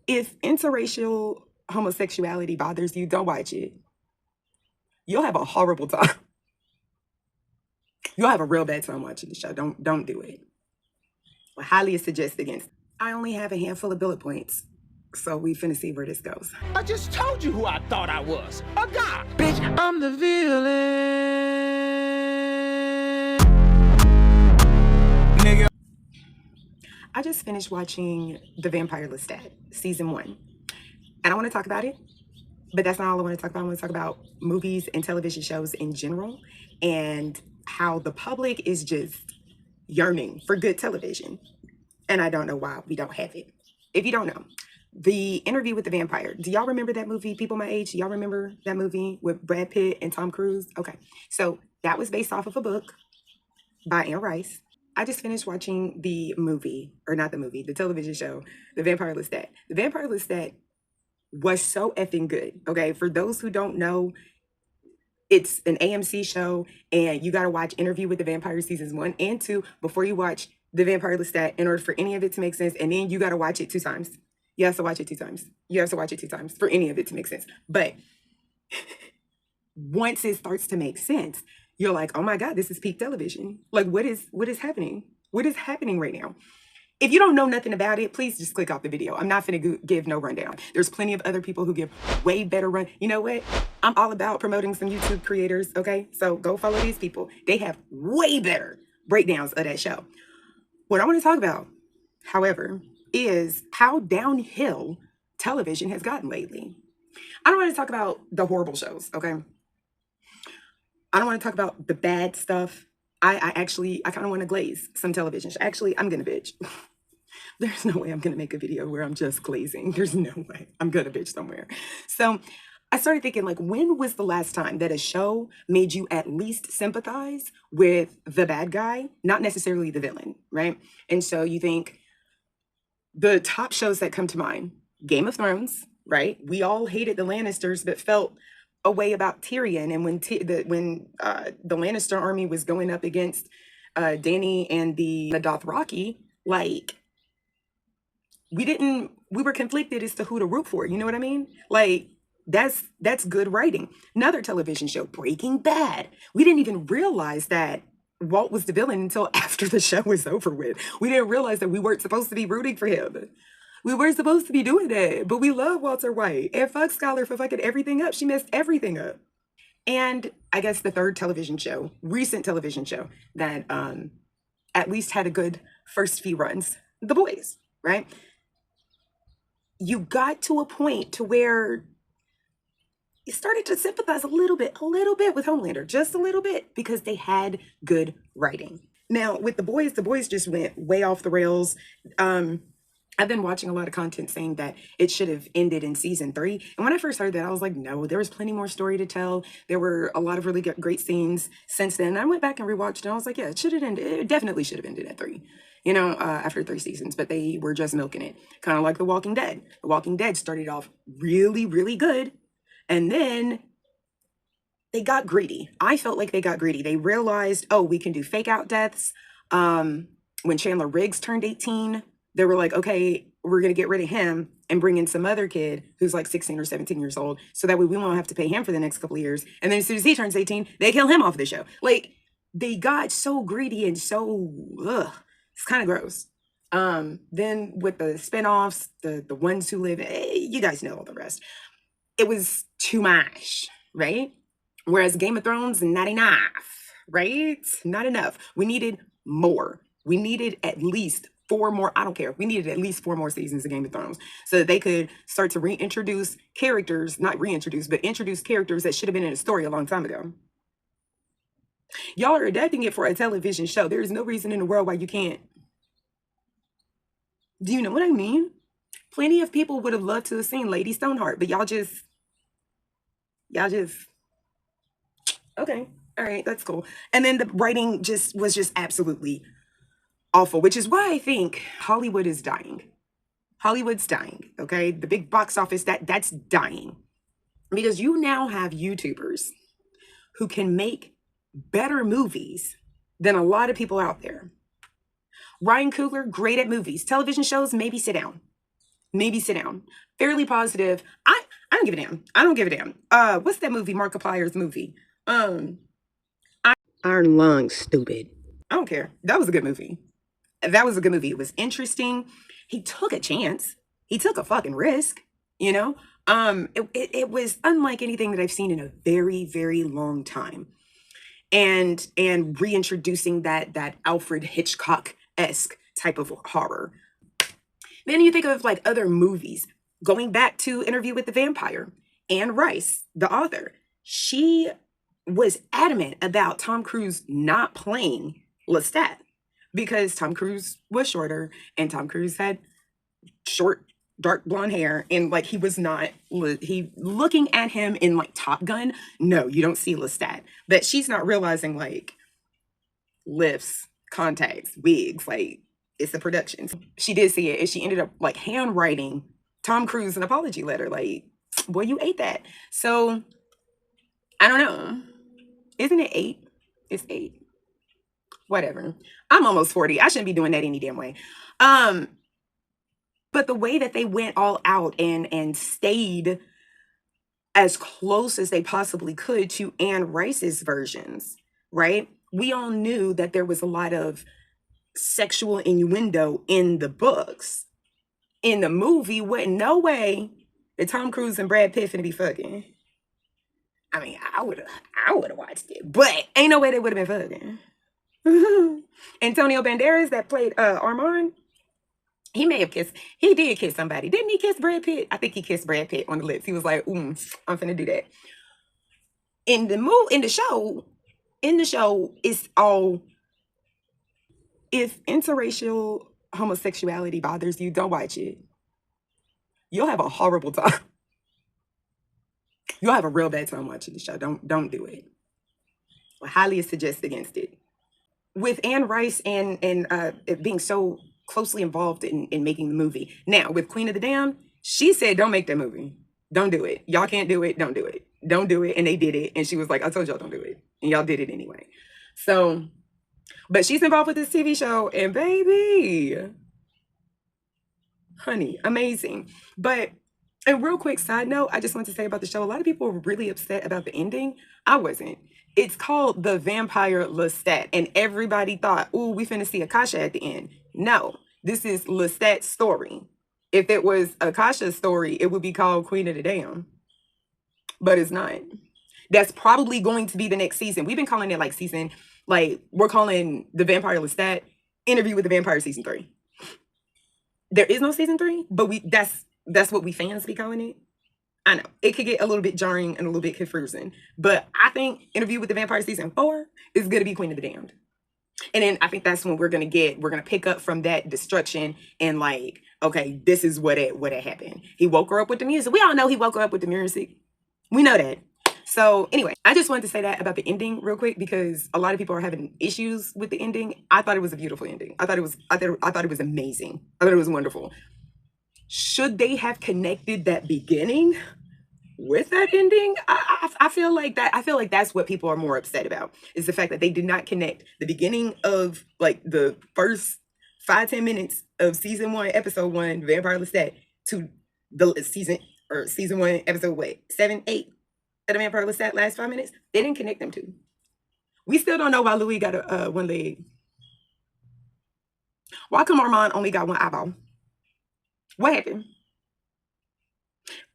If interracial homosexuality bothers you, don't watch it. You'll have a horrible time. You'll have a real bad time watching the show. Don't do it. I highly suggest against. I only have a handful of bullet points, so we finna see where this goes. I just told you who I thought I was. A god. Bitch, I'm the villain. Nigga. I just finished watching The Vampire Lestat, season 1. And I want to talk about it, but that's not all I want to talk about. I want to talk about movies and television shows in general and how the public is just yearning for good television. And I don't know why we don't have it. If you don't know, The Interview with the Vampire. Do y'all remember that movie, people my age? Do y'all remember that movie with Brad Pitt and Tom Cruise? Okay, so that was based off of a book by Anne Rice. I just finished watching the movie, or not the movie, the television show, The Vampire Lestat. The Vampire Lestat was so effing good, okay? For those who don't know, it's an AMC show, and you got to watch Interview with the Vampire seasons 1 and 2 before you watch The Vampire Lestat in order for any of it to make sense, and then you got to watch it 2 times. You have to watch it 2 times. You have to watch it 2 times for any of it to make sense. But once it starts to make sense, you're like, oh my God, this is peak television. Like, what is happening? What is happening right now? If you don't know nothing about it, please just click off the video. I'm not going to give no rundown. There's plenty of other people who give way better run. You know what? I'm all about promoting some YouTube creators, okay? So go follow these people. They have way better breakdowns of that show. What I want to talk about, however, is how downhill television has gotten lately. I don't want to talk about the horrible shows, okay? I don't want to talk about the bad stuff. I kind of want to glaze some television. Actually, I'm going to bitch. There's no way I'm going to make a video where I'm just glazing. There's no way. I'm going to bitch somewhere. So I started thinking, like, when was the last time that a show made you at least sympathize with the bad guy, not necessarily the villain, right? And so you think the top shows that come to mind, Game of Thrones, right? We all hated the Lannisters, but felt a way about Tyrion. And when the Lannister army was going up against Dany and the Dothraki, like, we were conflicted as to who to root for. You know what I mean? Like, that's good writing. Another television show, Breaking Bad. We didn't even realize that Walt was the villain until after the show was over with. We didn't realize that we weren't supposed to be rooting for him. We weren't supposed to be doing that, but we love Walter White. And fuck Skylar for fucking everything up. She messed everything up. And I guess the third television show, recent television show that at least had a good first few runs, The Boys, right? You got to a point to where you started to sympathize a little bit with Homelander, just a little bit, because they had good writing. Now, with The Boys just went way off the rails. I've been watching a lot of content saying that it should have ended in season 3. And when I first heard that, I was like, no, there was plenty more story to tell. There were a lot of really great scenes since then. And I went back and rewatched and I was like, yeah, it should have ended. It definitely should have ended at 3, after 3 seasons. But they were just milking it. Kind of like The Walking Dead. The Walking Dead started off really, really good. And then they got greedy. I felt like they got greedy. They realized, oh, we can do fake out deaths. When Chandler Riggs turned 18, they were like, okay, we're going to get rid of him and bring in some other kid who's like 16 or 17 years old. So that way we won't have to pay him for the next couple of years. And then as soon as he turns 18, they kill him off the show. Like, they got so greedy and so, it's kind of gross. Then with the spinoffs, the ones who live, you guys know all the rest. It was too much, right? Whereas Game of Thrones, not enough, right? Not enough. We needed more. We needed at least 4 more, I don't care. We needed at least 4 more seasons of Game of Thrones so that they could start to reintroduce characters, not reintroduce, but introduce characters that should have been in a story a long time ago. Y'all are adapting it for a television show. There is no reason in the world why you can't. Do you know what I mean? Plenty of people would have loved to have seen Lady Stoneheart, but y'all just, okay, all right, that's cool. And then the writing was just absolutely awful, which is why I think Hollywood is dying. Hollywood's dying, okay? The big box office, that's dying. Because you now have YouTubers who can make better movies than a lot of people out there. Ryan Coogler, great at movies. Television shows, maybe sit down. maybe sit down. Fairly positive. I don't give a damn. I don't give a damn. What's that movie? Markiplier's movie. Um, Iron lungs, stupid. I don't care. That was a good movie. That was a good movie. It was interesting. He took a chance. He took a fucking risk. You know. It was unlike anything that I've seen in a very, very long time. And reintroducing that Alfred Hitchcock-esque type of horror. Then you think of like other movies. Going back to Interview with the Vampire, Anne Rice, the author, she was adamant about Tom Cruise not playing Lestat because Tom Cruise was shorter and Tom Cruise had short, dark blonde hair, and like he was not he looking at him in like Top Gun. No, you don't see Lestat, but she's not realizing like lifts, contacts, wigs, like it's a production. She did see it, and she ended up like handwriting Tom Cruise an apology letter. Like, boy, you ate that. So I don't know. Isn't it 8? It's 8. Whatever. I'm almost 40. I shouldn't be doing that any damn way. But the way that they went all out and stayed as close as they possibly could to Anne Rice's versions, right? We all knew that there was a lot of sexual innuendo in the books. In the movie, wasn't no way that Tom Cruise and Brad Pitt finna be fucking. I mean, I would have watched it, but ain't no way they would have been fucking. Antonio Banderas that played Armand, he did kiss somebody. Didn't he kiss Brad Pitt? I think he kissed Brad Pitt on the lips. He was like, I'm finna do that. In the show, it's all, if interracial homosexuality bothers you, don't watch it. You'll have a horrible time. You'll have a real bad time watching the show. Don't do it. I highly suggest against it. With Anne Rice and it being so closely involved in making the movie. Now, with Queen of the Damned, she said, don't make that movie. Don't do it. Y'all can't do it. Don't do it. Don't do it. And they did it. And she was like, I told y'all don't do it. And y'all did it anyway. So, but she's involved with this TV show, and baby, honey, amazing. But a real quick side note, I just want to say about the show, a lot of people were really upset about the ending. I wasn't. It's called The Vampire Lestat, and everybody thought, ooh, we finna see Akasha at the end. No, this is Lestat's story. If it was Akasha's story, it would be called Queen of the Damned. But it's not. That's probably going to be the next season. We've been calling it we're calling The Vampire Lestat Interview with the Vampire Season 3. There is no Season 3, but that's what we fans be calling it. I know it could get a little bit jarring and a little bit confusing, but I think Interview with the Vampire Season 4 is going to be Queen of the Damned. And then I think that's when we're going to pick up from that destruction and like, okay, this is what happened. He woke her up with the music. We all know he woke her up with the music. We know that. So anyway, I just wanted to say that about the ending real quick because a lot of people are having issues with the ending. I thought it was a beautiful ending. I thought it was amazing. I thought it was wonderful. Should they have connected that beginning with that ending? I feel like that's what people are more upset about, is the fact that they did not connect the beginning of like the first 5-10 minutes of season 1, episode 1, Vampire Lestat, to the season 1, episode 7, 8 of the Vampire Lestat last 5 minutes. They didn't connect them two. We still don't know why Louis got a one leg. Why come Armand only got one eyeball? What happened?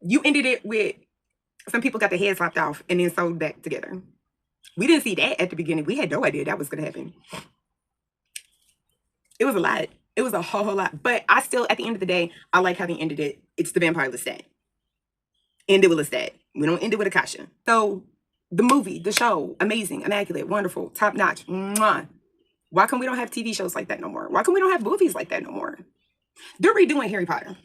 You ended it with some people got their heads lopped off and then sewed back together. We didn't see that at the beginning. We had no idea that was going to happen. It was a lot. It was a whole lot. But I still, at the end of the day, I like how they ended it. It's the Vampire Lestat. End it with Lestat. We don't end it with Akasha. So the movie, the show, amazing, immaculate, wonderful, top notch. Mwah. Why come we don't have TV shows like that no more? Why come we don't have movies like that no more? They're redoing Harry Potter.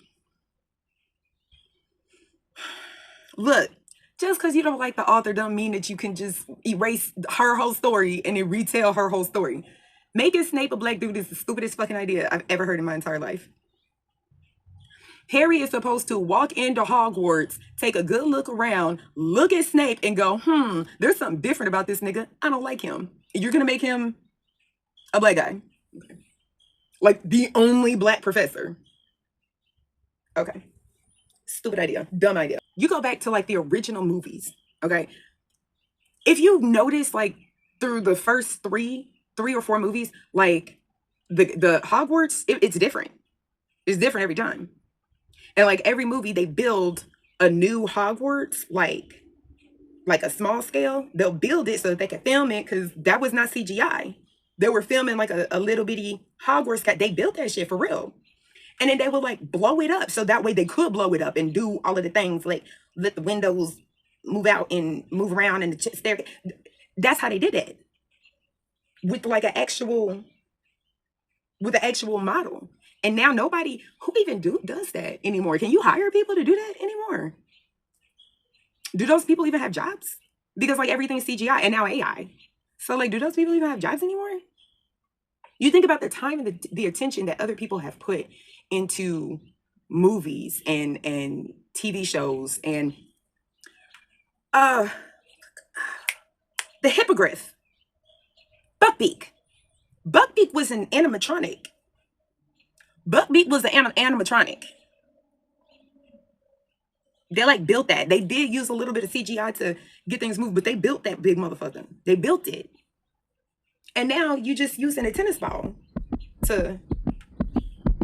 Look, just because you don't like the author don't mean that you can just erase her whole story and then retell her whole story. Making Snape a black dude is the stupidest fucking idea I've ever heard in my entire life. Harry is supposed to walk into Hogwarts, take a good look around, look at Snape and go, there's something different about this nigga. I don't like him. You're going to make him a black guy. Okay. Like the only black professor. Okay. Stupid idea. Dumb idea. You go back to like the original movies. Okay. If you notice, like through the first three or four movies, like the Hogwarts, it's different. It's different every time. And like every movie, they build a new Hogwarts, like a small scale. They'll build it so that they can film it because that was not CGI. They were filming like a little bitty Hogwarts. They built that shit for real. And then they would like blow it up so that way they could blow it up and do all of the things like let the windows move out and move around and the staircase. That's how they did it with like an actual model. And now nobody who even does that anymore. Can you hire people to do that anymore? Do those people even have jobs? Because like everything's CGI and now AI. So like, do those people even have jobs anymore? You think about the time and the attention that other people have put into movies and TV shows and uh the hippogriff, Buckbeak. Buckbeak was an animatronic. Buckbeak was an animatronic. They like built that. They did use a little bit of CGI to get things moved, but they built that big motherfucker. They built it. And now you just using a tennis ball to,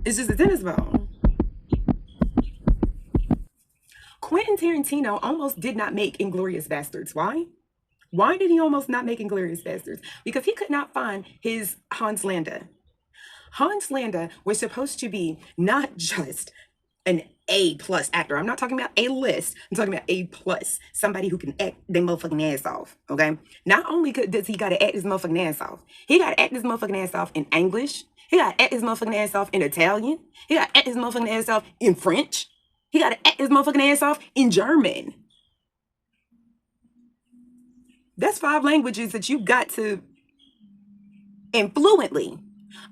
it's just a tennis ball. Quentin Tarantino almost did not make Inglourious Bastards. Why? Why did he almost not make Inglourious Bastards? Because he could not find his Hans Landa. Hans Landa was supposed to be not just an A+ actor. I'm not talking about A-list. I'm talking about A+. Somebody who can act their motherfucking ass off. Okay. Not only does he got to act his motherfucking ass off, he got to act his motherfucking ass off in English. He got to act his motherfucking ass off in Italian. He got to act his motherfucking ass off in French. He got to act his motherfucking ass off in German. That's 5 languages that you got to, and fluently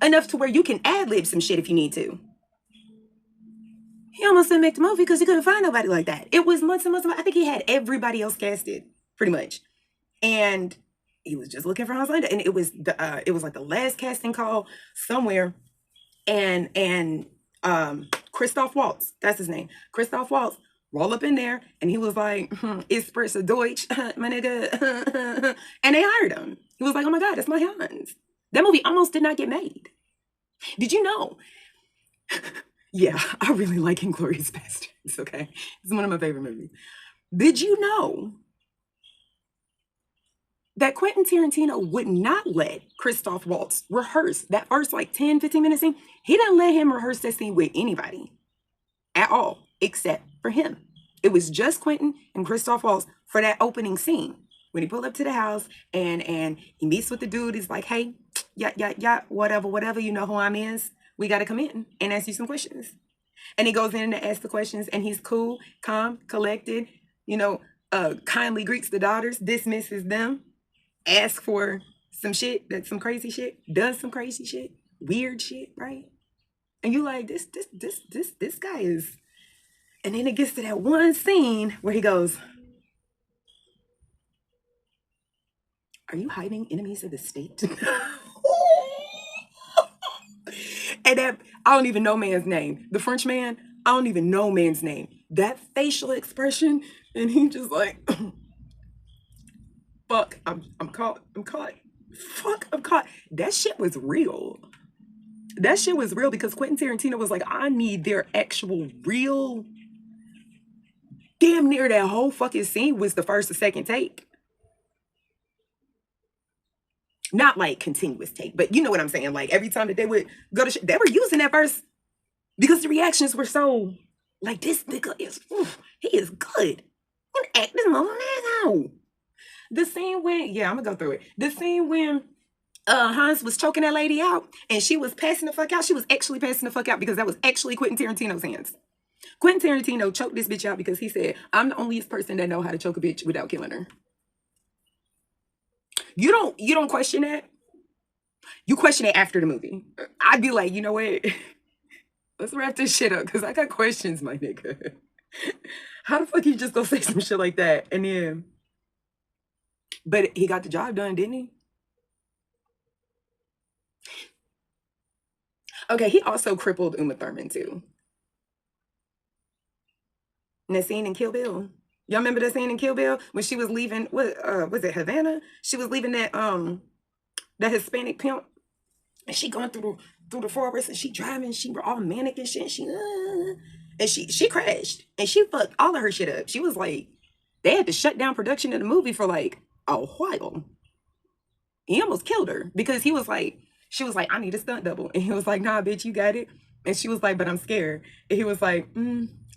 enough to where you can ad-lib some shit if you need to. He almost didn't make the movie because he couldn't find nobody like that. It was months and months. I think he had everybody else casted pretty much, and he was just looking for Hans Landa. And it was like the last casting call somewhere, and Christoph Waltz, that's his name, Christoph Waltz, roll up in there, and he was like, "Ich spreche Deutsch, my nigga," and they hired him. He was like, "Oh my God, that's my Hans." That movie almost did not get made. Did you know? Yeah, I really like Inglourious Bastards, okay? It's one of my favorite movies. Did you know that Quentin Tarantino would not let Christoph Waltz rehearse that first like 10, 15 minute scene? He didn't let him rehearse that scene with anybody at all, except for him. It was just Quentin and Christoph Waltz for that opening scene. When he pulled up to the house and he meets with the dude, he's like, "Hey, yeah, whatever, you know who I'm is. We got to come in and ask you some questions." And he goes in to ask the questions, and he's cool, calm, collected, kindly greets the daughters, dismisses them, asks for some shit, some crazy shit, does some crazy shit, weird shit, right? And you like, this guy is, and then it gets to that one scene where he goes, "Are you hiding enemies of the state?" And that, I don't even know man's name. The French man, I don't even know man's name. That facial expression, and he just like, "Fuck, I'm caught. Fuck, I'm caught." That shit was real. That shit was real because Quentin Tarantino was like, "I need their actual real." Damn near that whole fucking scene was the first or second take. Not like continuous take, but you know what I'm saying. Like every time that they would go to they were using that verse because the reactions were so like, "This nigga is, he is good. You can act this motherfucker out." The scene when, yeah, I'm gonna go through it. The scene when Hans was choking that lady out and she was passing the fuck out. She was actually passing the fuck out because that was actually Quentin Tarantino's hands. Quentin Tarantino choked this bitch out because he said, "I'm the only person that know how to choke a bitch without killing her." You don't question that. You question it after the movie. I'd be like, you know what? Let's wrap this shit up because I got questions, my nigga. How the fuck you just go say some shit like that? And then, but he got the job done, didn't he? Okay, he also crippled Uma Thurman too. in that scene in Kill Bill. Y'all remember that scene in Kill Bill when she was leaving? What was it, Havana? She was leaving that Hispanic pimp, and she going through the forest, and she driving. She were all manic and shit. And she crashed, and she fucked all of her shit up. She was like, they had to shut down production of the movie for like a while. He almost killed her because he was like, she was like, I need a stunt double, and he was like, nah, bitch, you got it. And she was like, but I'm scared. And he was like,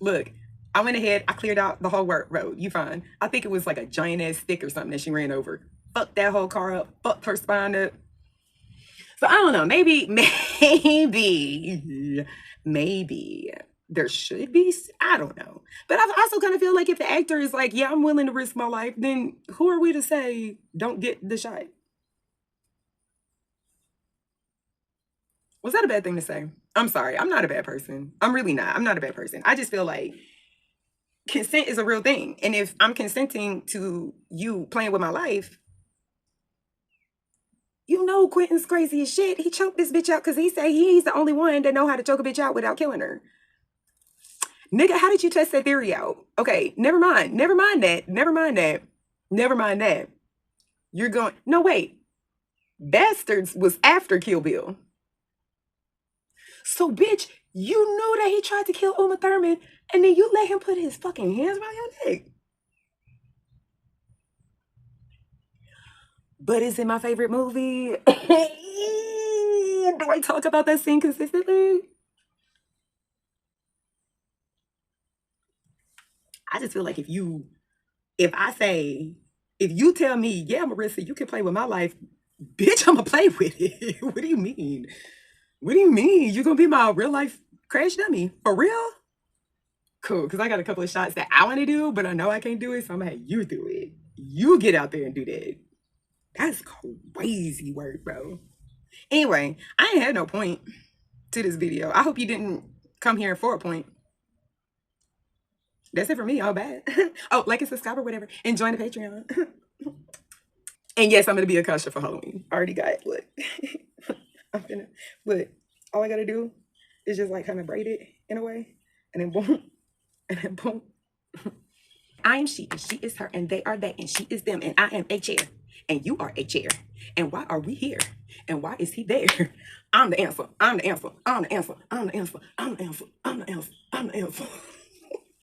look, I went ahead, I cleared out the whole road. You fine. I think it was like a giant ass stick or something that she ran over. Fucked that whole car up, fucked her spine up. So I don't know, maybe there should be, I don't know. But I also kind of feel like if the actor is like, yeah, I'm willing to risk my life, then who are we to say don't get the shot? Was that a bad thing to say? I'm sorry. I'm not a bad person. I'm really not. I'm not a bad person. I just feel like consent is a real thing. And if I'm consenting to you playing with my life, you know Quentin's crazy as shit. He choked this bitch out because he say he's the only one that know how to choke a bitch out without killing her. Nigga, how did you test that theory out? Okay, never mind. Never mind that. Never mind that. Never mind that. You're going, no, wait. Bastards was after Kill Bill. So, bitch, you knew that he tried to kill Uma Thurman, and then you let him put his fucking hands around your neck. But is it my favorite movie? Do I talk about that scene consistently? I just feel like if you tell me, yeah, Marissa, you can play with my life, bitch, I'm gonna play with it. What do you mean? What do you mean? You're gonna be my real life crash dummy? For real? Cool, because I got a couple of shots that I want to do, but I know I can't do it, so I'm gonna have you do it. You get out there and do that. That's crazy work, bro. Anyway, I ain't had no point to this video. I hope you didn't come here for a point. That's it for me. All bad. Oh, like and subscribe or whatever. And join the Patreon. And yes, I'm gonna be a Kasha for Halloween. I already got it. Look. I'm gonna look. All I gotta do is just like kind of braid it in a way. And then boom. And then boom. I am she, and she is her, and they are they, and she is them, and I am a chair, and you are a chair. And why are we here? And why is he there? I'm the answer. I'm the answer. I'm the answer. I'm the answer. I'm the answer. I'm the answer. I'm the answer.